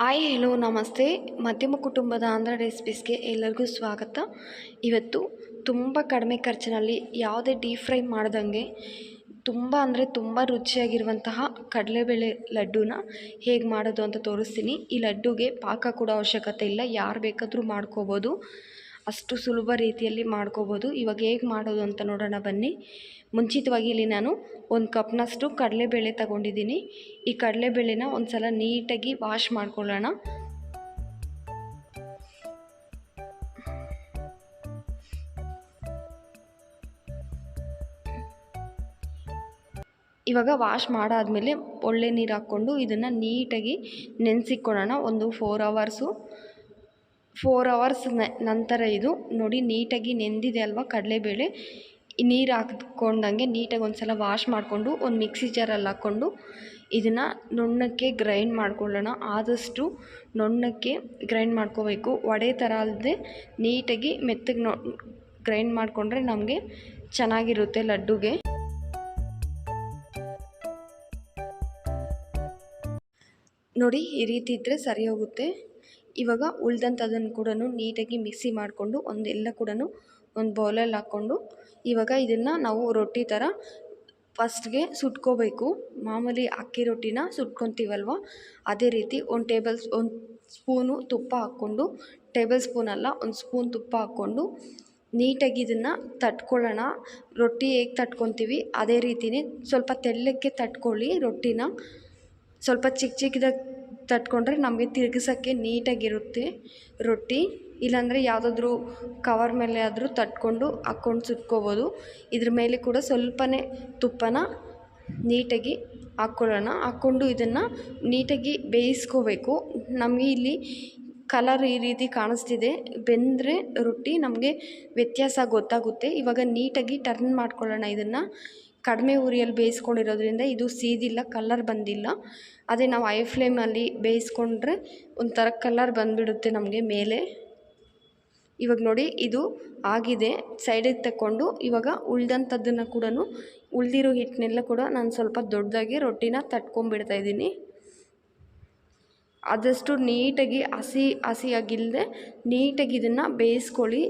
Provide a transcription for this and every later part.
Hi hello ನಮಸ್ತೆ. ಮಧ್ಯಮ ಕುಟುಂಬದ ಆಂಧ್ರ ರೆಸಿಪೀಸ್ಗೆ ಎಲ್ಲರಿಗೂ ಸ್ವಾಗತ. ಇವತ್ತು ತುಂಬ ಕಡಿಮೆ ಖರ್ಚಿನಲ್ಲಿ ಯಾವುದೇ ಡೀಪ್ ಫ್ರೈ ಮಾಡ್ದಂಗೆ ತುಂಬ ರುಚಿಯಾಗಿರುವಂತಹ ಕಡಲೆಬೇಳೆ ಲಡ್ಡುನ ಹೇಗೆ ಮಾಡೋದು ಅಂತ ತೋರಿಸ್ತೀನಿ. ಈ ಲಡ್ಡುಗೆ ಪಾಕ ಕೂಡ ಅವಶ್ಯಕತೆ ಇಲ್ಲ, ಯಾರು ಬೇಕಾದರೂ ಮಾಡ್ಕೋಬೋದು, ಅಷ್ಟು ಸುಲಭ ರೀತಿಯಲ್ಲಿ ಮಾಡ್ಕೋಬೋದು. ಇವಾಗ ಹೇಗೆ ಮಾಡೋದು ಅಂತ ನೋಡೋಣ ಬನ್ನಿ. ಮುಂಚಿತವಾಗಿ ಇಲ್ಲಿ ನಾನು 1 ಕಪ್ನಷ್ಟು ಕಡಲೆಬೇಳೆ ತಗೊಂಡಿದ್ದೀನಿ. ಈ ಕಡಲೆಬೇಳೆನ ಒಂದು ಸಲ ನೀಟಾಗಿ ವಾಶ್ ಮಾಡ್ಕೊಳ್ಳೋಣ. ಇವಾಗ ವಾಶ್ ಮಾಡಾದಮೇಲೆ ಒಳ್ಳೆ ನೀರು ಹಾಕ್ಕೊಂಡು ಇದನ್ನು ನೀಟಾಗಿ ನೆನೆಸಿಕೊಳ್ಳೋಣ. ಒಂದು 4 ಅವರ್ಸ್ ನಂತರ ಇದು ನೋಡಿ ನೀಟಾಗಿ ನೆಂದಿದೆ ಅಲ್ವಾ ಕಡಲೆಬೇಳೆ. ನೀರು ಹಾಕ್ಕೊಂಡಂಗೆ ನೀಟಾಗಿ ಒಂದು ಸಲ ವಾಶ್ ಮಾಡಿಕೊಂಡು ಒಂದು ಮಿಕ್ಸಿ ಜಾರಲ್ಲಿ ಹಾಕ್ಕೊಂಡು ಇದನ್ನು ನುಣ್ಣಕ್ಕೆ ಗ್ರೈಂಡ್ ಮಾಡ್ಕೊಳ್ಳೋಣ. ಆದಷ್ಟು ನುಣ್ಣಕ್ಕೆ ಗ್ರೈಂಡ್ ಮಾಡ್ಕೋಬೇಕು, ವಡೆ ಥರ ಅಲ್ಲದೆ ನೀಟಾಗಿ ಮೆತ್ತಗೆ ಗ್ರೈಂಡ್ ಮಾಡಿಕೊಂಡ್ರೆ ನಮಗೆ ಚೆನ್ನಾಗಿರುತ್ತೆ ಲಡ್ಡುಗೆ. ನೋಡಿ ಈ ರೀತಿ ಇದ್ದರೆ ಸರಿ ಹೋಗುತ್ತೆ. ಇವಾಗ ಉಳ್ದಂಥದನ್ನು ಕೂಡ ನೀಟಾಗಿ ಮಿಕ್ಸಿ ಮಾಡಿಕೊಂಡು ಎಲ್ಲ ಕೂಡ ಒಂದು ಬೌಲಲ್ಲಿ ಹಾಕ್ಕೊಂಡು ಇವಾಗ ಇದನ್ನು ನಾವು ರೊಟ್ಟಿ ಥರ ಫಸ್ಟ್ಗೆ ಸುಟ್ಕೋಬೇಕು. ಮಾಮೂಲಿ ಅಕ್ಕಿ ರೊಟ್ಟಿನ ಸುಟ್ಕೊತೀವಲ್ವ ಅದೇ ರೀತಿ ಒಂದು ಸ್ಪೂನು ತುಪ್ಪ ಹಾಕ್ಕೊಂಡು, ಟೇಬಲ್ ಸ್ಪೂನ್ ಅಲ್ಲ, ಒಂದು ಸ್ಪೂನ್ ತುಪ್ಪ ಹಾಕ್ಕೊಂಡು ನೀಟಾಗಿ ಇದನ್ನು ತಟ್ಕೊಳ್ಳೋಣ. ರೊಟ್ಟಿ ಹೇಗೆ ತಟ್ಕೊತೀವಿ ಅದೇ ರೀತಿಯೇ ಸ್ವಲ್ಪ ತೆಳ್ಳಕ್ಕೆ ತಟ್ಕೊಳ್ಳಿ. ರೊಟ್ಟಿನ ಸ್ವಲ್ಪ ಚಿಕ್ಕದಾಗಿ ತಟ್ಕೊಂಡ್ರೆ ನಮಗೆ ತಿರುಗಿಸೋಕ್ಕೆ ನೀಟಾಗಿರುತ್ತೆ ರೊಟ್ಟಿ. ಇಲ್ಲಾಂದರೆ ಯಾವುದಾದ್ರೂ ಕವರ್ ಮೇಲೆ ಆದರೂ ತಟ್ಕೊಂಡು ಹಾಕ್ಕೊಂಡು ಸುಟ್ಕೋಬೋದು. ಇದ್ರ ಮೇಲೆ ಕೂಡ ಸ್ವಲ್ಪನೇ ತುಪ್ಪನ ನೀಟಾಗಿ ಹಾಕ್ಕೊಂಡು ಇದನ್ನು ನೀಟಾಗಿ ಬೇಯಿಸ್ಕೋಬೇಕು. ನಮಗೆ ಇಲ್ಲಿ ಕಲರ್ ಈ ರೀತಿ ಕಾಣಿಸ್ತಿದೆ, ಬೆಂದರೆ ರೊಟ್ಟಿ ನಮಗೆ ವ್ಯತ್ಯಾಸ ಗೊತ್ತಾಗುತ್ತೆ. ಇವಾಗ ನೀಟಾಗಿ ಟರ್ನ್ ಮಾಡ್ಕೊಳ್ಳೋಣ. ಇದನ್ನು ಕಡಿಮೆ ಉರಿಯಲ್ಲಿ ಬೇಯಿಸ್ಕೊಂಡಿರೋದ್ರಿಂದ ಇದು ಸೀದಿಲ್ಲ, ಕಲರ್ ಬಂದಿಲ್ಲ. ಅದೇ ನಾವು ಹೈ ಫ್ಲೇಮಲ್ಲಿ ಬೇಯಿಸ್ಕೊಂಡ್ರೆ ಒಂಥರ ಕಲರ್ ಬಂದುಬಿಡುತ್ತೆ ನಮಗೆ ಮೇಲೆ. ಇವಾಗ ನೋಡಿ ಇದು ಆಗಿದೆ. ಸೈಡಿಗೆ ತಗೊಂಡು ಇವಾಗ ಉಳ್ದಂಥದ್ದನ್ನು ಕೂಡ ಉಳಿದಿರೋ ಹಿಟ್ಟನ್ನೆಲ್ಲ ಕೂಡ ನಾನು ಸ್ವಲ್ಪ ದೊಡ್ಡದಾಗಿ ರೊಟ್ಟಿನ ತಟ್ಕೊಂಡ್ಬಿಡ್ತಾಯಿದ್ದೀನಿ. ಆದಷ್ಟು ನೀಟಾಗಿ ಹಸಿಯಾಗಿಲ್ಲದೆ ನೀಟಾಗಿ ಇದನ್ನು ಬೇಯಿಸ್ಕೊಳ್ಳಿ.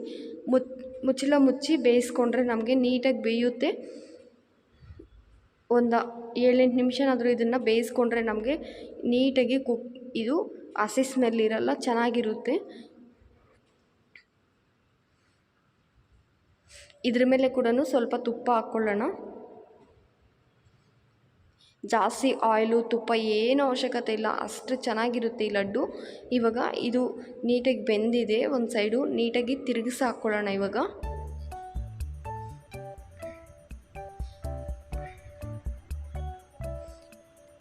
ಮುಚ್ಚಳ ಮುಚ್ಚಿ ಬೇಯಿಸ್ಕೊಂಡ್ರೆ ನಮಗೆ ನೀಟಾಗಿ ಬೇಯುತ್ತೆ. ಒಂದು 7-8 ನಿಮಿಷನಾದರೂ ಇದನ್ನು ಬೇಯಿಸ್ಕೊಂಡ್ರೆ ನಮಗೆ ನೀಟಾಗಿ ಇದು ಹಸಿ ಸ್ಮೆಲ್ ಇರಲ್ಲ, ಚೆನ್ನಾಗಿರುತ್ತೆ. ಇದ್ರ ಮೇಲೆ ಕೂಡ ಸ್ವಲ್ಪ ತುಪ್ಪ ಹಾಕ್ಕೊಳ್ಳೋಣ. ಜಾಸ್ತಿ ಆಯಿಲು ತುಪ್ಪ ಏನೂ ಅವಶ್ಯಕತೆ ಇಲ್ಲ, ಅಷ್ಟು ಚೆನ್ನಾಗಿರುತ್ತೆ ಈ ಲಡ್ಡು. ಇವಾಗ ಇದು ನೀಟಾಗಿ ಬೆಂದಿದೆ, ಒಂದು ಸೈಡು ನೀಟಾಗಿ ತಿರುಗಿಸಿ ಹಾಕ್ಕೊಳ್ಳೋಣ. ಇವಾಗ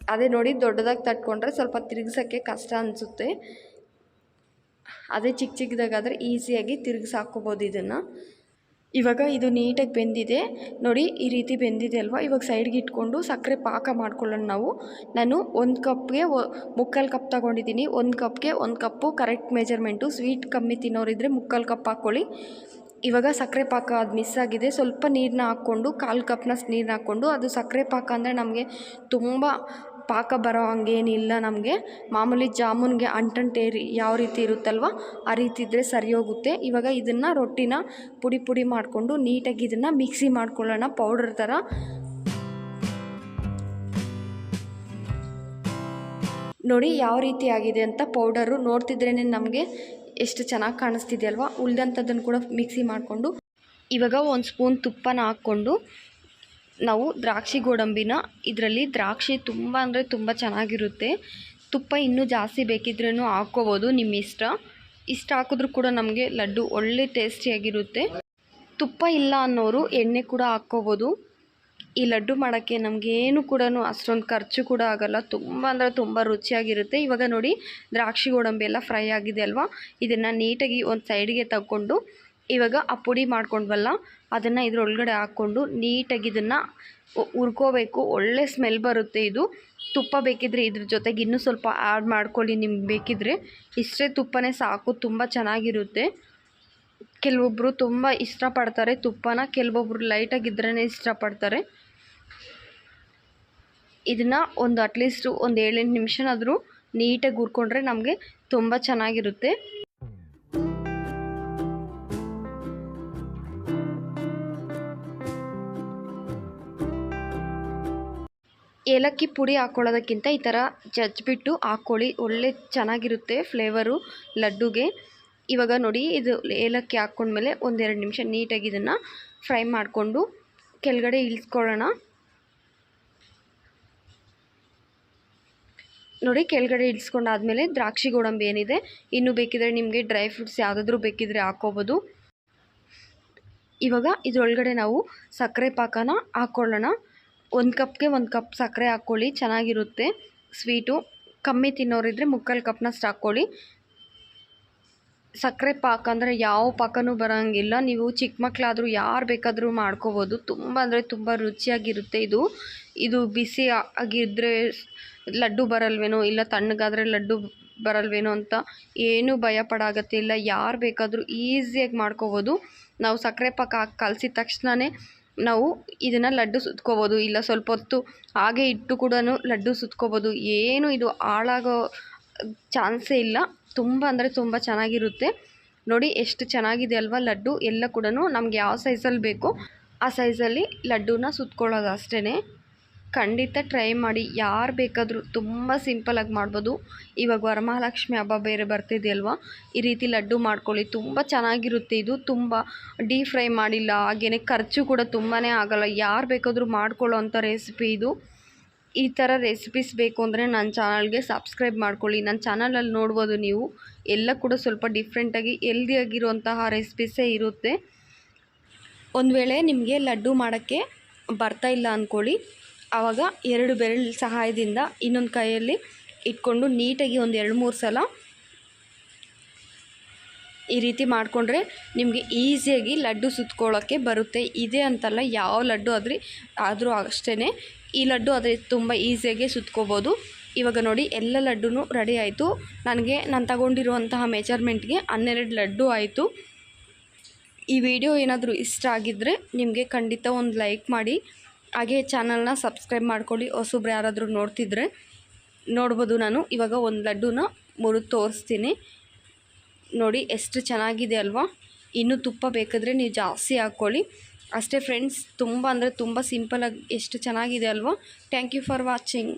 ಅದೇ ನೋಡಿ ದೊಡ್ಡದಾಗಿ ತಟ್ಕೊಂಡ್ರೆ ಸ್ವಲ್ಪ ತಿರುಗಿಸೋಕ್ಕೆ ಕಷ್ಟ ಅನಿಸುತ್ತೆ. ಅದೇ ಚಿಕ್ಕದಾಗಾದರೆ ಈಸಿಯಾಗಿ ತಿರುಗಿಸಿ ಹಾಕ್ಕೋಬೋದು ಇದನ್ನು. ಇವಾಗ ಇದು ನೀಟಾಗಿ ಬೆಂದಿದೆ ನೋಡಿ, ಈ ರೀತಿ ಬೆಂದಿದೆ ಅಲ್ವಾ. ಇವಾಗ ಸೈಡ್ಗೆ ಇಟ್ಕೊಂಡು ಸಕ್ಕರೆ ಪಾಕ ಮಾಡ್ಕೊಳ್ಳೋಣ ನಾವು. ನಾನು 1 ಕಪ್ಗೆ 3/4 ಕಪ್ ತೊಗೊಂಡಿದ್ದೀನಿ. 1 ಕಪ್ಗೆ 1 ಕಪ್ಪು ಕರೆಕ್ಟ್ ಮೆಜರ್ಮೆಂಟು. ಸ್ವೀಟ್ ಕಮ್ಮಿ ತಿನ್ನೋರಿದ್ದರೆ 3/4 ಕಪ್ ಹಾಕ್ಕೊಳ್ಳಿ. ಇವಾಗ ಸಕ್ಕರೆ ಪಾಕ ಅದು ಮಿಸ್ ಆಗಿದೆ. ಸ್ವಲ್ಪ ನೀರನ್ನ ಹಾಕ್ಕೊಂಡು 1/4 ಕಪ್ನಷ್ಟು ನೀರನ್ನ ಹಾಕ್ಕೊಂಡು, ಅದು ಸಕ್ಕರೆ ಪಾಕ ಅಂದರೆ ನಮಗೆ ತುಂಬ ಪಾಕ ಬರೋ ಹಂಗೇನಿಲ್ಲ. ನಮಗೆ ಮಾಮೂಲಿ ಜಾಮೂನ್ಗೆ ಅಂಟಂಟೇರಿ ಯಾವ ರೀತಿ ಇರುತ್ತಲ್ವ ಆ ರೀತಿ ಇದ್ದರೆ ಸರಿ ಹೋಗುತ್ತೆ. ಇವಾಗ ಇದನ್ನು ರೊಟ್ಟಿನ ಪುಡಿ ಮಾಡಿಕೊಂಡು ನೀಟಾಗಿ ಇದನ್ನು ಮಿಕ್ಸಿ ಮಾಡ್ಕೊಳ್ಳೋಣ ಪೌಡರ್ ಥರ. ನೋಡಿ ಯಾವ ರೀತಿ ಆಗಿದೆ ಅಂತ. ಪೌಡರು ನೋಡ್ತಿದ್ರೇ ನಮಗೆ ಎಷ್ಟು ಚೆನ್ನಾಗಿ ಕಾಣಿಸ್ತಿದೆಯಲ್ವ. ಉಳಿದಂಥದ್ದನ್ನು ಕೂಡ ಮಿಕ್ಸಿ ಮಾಡಿಕೊಂಡು ಇವಾಗ 1 ಸ್ಪೂನ್ ತುಪ್ಪನ ಹಾಕ್ಕೊಂಡು ನಾವು ದ್ರಾಕ್ಷಿ ಗೋಡಂಬಿನ, ಇದರಲ್ಲಿ ದ್ರಾಕ್ಷಿ ತುಂಬ ಚೆನ್ನಾಗಿರುತ್ತೆ. ತುಪ್ಪ ಇನ್ನೂ ಜಾಸ್ತಿ ಬೇಕಿದ್ರೂ ಹಾಕ್ಕೋಬೋದು, ನಿಮ್ಮ ಇಷ್ಟ ಹಾಕಿದ್ರೂ ಕೂಡ ನಮಗೆ ಲಡ್ಡು ಒಳ್ಳೆ ಟೇಸ್ಟಿಯಾಗಿರುತ್ತೆ. ತುಪ್ಪ ಇಲ್ಲ ಅನ್ನೋರು ಎಣ್ಣೆ ಕೂಡ ಹಾಕ್ಕೋಬೋದು. ಈ ಲಡ್ಡು ಮಾಡೋಕ್ಕೆ ನಮಗೇನು ಕೂಡ ಅಷ್ಟೊಂದು ಖರ್ಚು ಕೂಡ ಆಗೋಲ್ಲ, ತುಂಬ ರುಚಿಯಾಗಿರುತ್ತೆ. ಇವಾಗ ನೋಡಿ ದ್ರಾಕ್ಷಿ ಗೋಡಂಬಿ ಎಲ್ಲ ಫ್ರೈ ಆಗಿದೆ ಅಲ್ವಾ. ಇದನ್ನು ನೀಟಾಗಿ ಒಂದು ಸೈಡಿಗೆ ತಗೊಂಡು ಇವಾಗ ಆ ಪುಡಿ ಮಾಡ್ಕೊಂಡ್ವಲ್ಲ ಅದನ್ನು ಇದ್ರೊಳಗಡೆ ಹಾಕ್ಕೊಂಡು ನೀಟಾಗಿ ಇದನ್ನು ಹುರ್ಕೋಬೇಕು. ಒಳ್ಳೆ ಸ್ಮೆಲ್ ಬರುತ್ತೆ ಇದು. ತುಪ್ಪ ಬೇಕಿದ್ದರೆ ಇದ್ರ ಜೊತೆಗೆ ಇನ್ನೂ ಸ್ವಲ್ಪ ಆ್ಯಡ್ ಮಾಡ್ಕೊಳ್ಳಿ ನಿಮ್ಗೆ ಬೇಕಿದ್ದರೆ. ಇಷ್ಟೇ ತುಪ್ಪನೇ ಸಾಕು, ತುಂಬ ಚೆನ್ನಾಗಿರುತ್ತೆ. ಕೆಲವೊಬ್ಬರು ತುಂಬ ಇಷ್ಟಪಡ್ತಾರೆ ತುಪ್ಪನ, ಕೆಲವೊಬ್ಬರು ಲೈಟಾಗಿದ್ರೇ ಇಷ್ಟಪಡ್ತಾರೆ. ಇದನ್ನು ಅಟ್ಲೀಸ್ಟ್ ಒಂದು 7-8 ನಿಮಿಷನಾದರೂ ನೀಟಾಗಿ ಹುರ್ಕೊಂಡ್ರೆ ನಮಗೆ ತುಂಬ ಚೆನ್ನಾಗಿರುತ್ತೆ. ಏಲಕ್ಕಿ ಪುಡಿ ಹಾಕ್ಕೊಳ್ಳೋದಕ್ಕಿಂತ ಈ ಥರ ಜಜ್ಜಿಬಿಟ್ಟು ಹಾಕ್ಕೊಳ್ಳಿ, ಒಳ್ಳೆ ಚೆನ್ನಾಗಿರುತ್ತೆ ಫ್ಲೇವರು ಲಡ್ಡುಗೆ. ಇವಾಗ ನೋಡಿ, ಇದು ಏಲಕ್ಕಿ ಹಾಕ್ಕೊಂಡ್ಮೇಲೆ ಒಂದೆರಡು ನಿಮಿಷ ನೀಟಾಗಿ ಇದನ್ನು ಫ್ರೈ ಮಾಡಿಕೊಂಡು ಕೆಳಗಡೆ ಇಳಿಸ್ಕೊಳ್ಳೋಣ. ನೋಡಿ, ಕೆಳಗಡೆ ಇಳಿಸ್ಕೊಂಡಾದ್ಮೇಲೆ ದ್ರಾಕ್ಷಿ ಗೋಡಂಬಿ ಏನಿದೆ, ಇನ್ನೂ ಬೇಕಿದ್ರೆ ನಿಮಗೆ ಡ್ರೈ ಫ್ರೂಟ್ಸ್ ಯಾವುದಾದ್ರೂ ಬೇಕಿದ್ರೆ ಹಾಕ್ಕೋಬೋದು. ಇವಾಗ ಇದರೊಳಗಡೆ ನಾವು ಸಕ್ಕರೆ ಪಾಕನ ಹಾಕ್ಕೊಳ್ಳೋಣ. 1 ಕಪ್ಗೆ 1 ಕಪ್ ಸಕ್ಕರೆ ಹಾಕ್ಕೊಳ್ಳಿ, ಚೆನ್ನಾಗಿರುತ್ತೆ ಸ್ವೀಟು. ಕಮ್ಮಿ ತಿನ್ನೋರಿದ್ದರೆ 3/4 ಕಪ್ನಷ್ಟು ಹಾಕ್ಕೊಳ್ಳಿ. ಸಕ್ಕರೆ ಪಾಕ ಅಂದರೆ ಯಾವ ಪಾಕನೂ ಬರೋಂಗಿಲ್ಲ, ನೀವು ಚಿಕ್ಕ ಮಕ್ಕಳಾದರೂ ಯಾರು ಬೇಕಾದರೂ ಮಾಡ್ಕೋಬೋದು. ತುಂಬ ಅಂದರೆ ತುಂಬ ರುಚಿಯಾಗಿರುತ್ತೆ ಇದು ಬಿಸಿ ಆಗಿದ್ದರೆ ಲಡ್ಡು ಬರಲ್ವೇನೋ, ಇಲ್ಲ ತಣ್ಣಗಾದರೆ ಲಡ್ಡು ಬರಲ್ವೇನೋ ಅಂತ ಏನೂ ಭಯ ಪಡೋಗತ್ತೆ ಇಲ್ಲ. ಯಾರು ಬೇಕಾದರೂ ಈಸಿಯಾಗಿ ಮಾಡ್ಕೋಬೋದು. ನಾವು ಸಕ್ಕರೆ ಪಾಕ ಹಾಕಿ ಕಲಸಿದ ತಕ್ಷಣವೇ ನಾವು ಇದನ್ನು ಲಡ್ಡು ಸುತ್ಕೋಬೋದು, ಇಲ್ಲ ಸ್ವಲ್ಪ ಹೊತ್ತು ಹಾಗೆ ಇಟ್ಟು ಕೂಡ ಲಡ್ಡು ಸುತ್ಕೋಬೋದು. ಏನು ಇದು ಹಾಳಾಗೋ ಚಾನ್ಸೇ ಇಲ್ಲ. ತುಂಬ ಅಂದರೆ ತುಂಬ ಚೆನ್ನಾಗಿರುತ್ತೆ. ನೋಡಿ ಎಷ್ಟು ಚೆನ್ನಾಗಿದೆ ಅಲ್ವಾ ಲಡ್ಡು. ಎಲ್ಲ ಕೂಡ ನಮ್ಗೆ ಯಾವ ಸೈಜಲ್ಲಿ ಬೇಕೋ ಆ ಸೈಜಲ್ಲಿ ಲಡ್ಡುನ ಸುತ್ಕೊಳ್ಳೋದು ಅಷ್ಟೇ. ಖಂಡಿತ ಟ್ರೈ ಮಾಡಿ, ಯಾರು ಬೇಕಾದರೂ. ತುಂಬ ಸಿಂಪಲಾಗಿ ಮಾಡ್ಬೋದು. ಇವಾಗ ವರಮಹಾಲಕ್ಷ್ಮಿ ಹಬ್ಬ ಬೇರೆ ಬರ್ತಿದೆಯಲ್ವ, ಈ ರೀತಿ ಲಡ್ಡು ಮಾಡ್ಕೊಳ್ಳಿ, ತುಂಬ ಚೆನ್ನಾಗಿರುತ್ತೆ. ಇದು ತುಂಬ ಡೀಪ್ ಫ್ರೈ ಮಾಡಿಲ್ಲ, ಹಾಗೆಯೇ ಖರ್ಚು ಕೂಡ ತುಂಬಾ ಆಗೋಲ್ಲ. ಯಾರು ಬೇಕಾದರೂ ಮಾಡ್ಕೊಳ್ಳೋ ಅಂಥ ರೆಸಿಪಿ ಇದು. ಈ ಥರ ರೆಸಿಪೀಸ್ ಬೇಕು ಅಂದರೆ ನನ್ನ ಚಾನಲ್ಗೆ ಸಬ್ಸ್ಕ್ರೈಬ್ ಮಾಡ್ಕೊಳ್ಳಿ. ನನ್ನ ಚಾನಲಲ್ಲಿ ನೋಡ್ಬೋದು ನೀವು, ಎಲ್ಲ ಕೂಡ ಸ್ವಲ್ಪ ಡಿಫ್ರೆಂಟಾಗಿ ಹೆಲ್ದಿಯಾಗಿರುವಂತಹ ರೆಸಿಪೀಸೇ ಇರುತ್ತೆ. ಒಂದು ವೇಳೆ ನಿಮಗೆ ಲಡ್ಡು ಮಾಡೋಕ್ಕೆ ಬರ್ತಾ ಇಲ್ಲ ಅಂದ್ಕೊಳ್ಳಿ, ಆವಾಗ 2 ಬೆರಳು ಸಹಾಯದಿಂದ ಇನ್ನೊಂದು ಕೈಯಲ್ಲಿ ಇಟ್ಕೊಂಡು ನೀಟಾಗಿ ಒಂದು 2-3 ಸಲ ಈ ರೀತಿ ಮಾಡಿಕೊಂಡ್ರೆ ನಿಮಗೆ ಈಸಿಯಾಗಿ ಲಡ್ಡು ಸುತ್ಕೊಳ್ಳೋಕ್ಕೆ ಬರುತ್ತೆ. ಇದೇ ಅಂತಲ್ಲ, ಯಾವ ಲಡ್ಡು ಆದರೂ ಅಷ್ಟೇ. ಈ ಲಡ್ಡು ಆದರೆ ತುಂಬ ಈಸಿಯಾಗಿ ಸುತ್ಕೋಬೋದು. ಇವಾಗ ನೋಡಿ, ಎಲ್ಲ ಲಡ್ಡು ರೆಡಿ ಆಯಿತು. ನಾನು ತಗೊಂಡಿರುವಂತಹ ಮೆಜರ್ಮೆಂಟ್ಗೆ 12 ಲಡ್ಡು ಆಯಿತು. ಈ ವಿಡಿಯೋ ಏನಾದರೂ ಇಷ್ಟ ಆಗಿದ್ದರೆ ನಿಮಗೆ ಖಂಡಿತ ಒಂದು ಲೈಕ್ ಮಾಡಿ, ಹಾಗೆ ಚಾನಲ್ನ ಸಬ್ಸ್ಕ್ರೈಬ್ ಮಾಡ್ಕೊಳ್ಳಿ. ಹೊಸಬ್ರು ಯಾರಾದರೂ ನೋಡ್ತಿದ್ರೆ ನೋಡ್ಬೋದು. ನಾನು ಇವಾಗ ಒಂದು ಲಡ್ಡುನ ಮುರಿದು ತೋರಿಸ್ತೀನಿ. ನೋಡಿ ಎಷ್ಟು ಚೆನ್ನಾಗಿದೆ ಅಲ್ವಾ. ಇನ್ನೂ ತುಪ್ಪ ಬೇಕಾದರೆ ನೀವು ಜಾಸ್ತಿ ಹಾಕ್ಕೊಳ್ಳಿ ಅಷ್ಟೇ ಫ್ರೆಂಡ್ಸ್. ತುಂಬ ಅಂದರೆ ತುಂಬ ಸಿಂಪಲಾಗಿ ಎಷ್ಟು ಚೆನ್ನಾಗಿದೆ ಅಲ್ವಾ. Thank you for watching.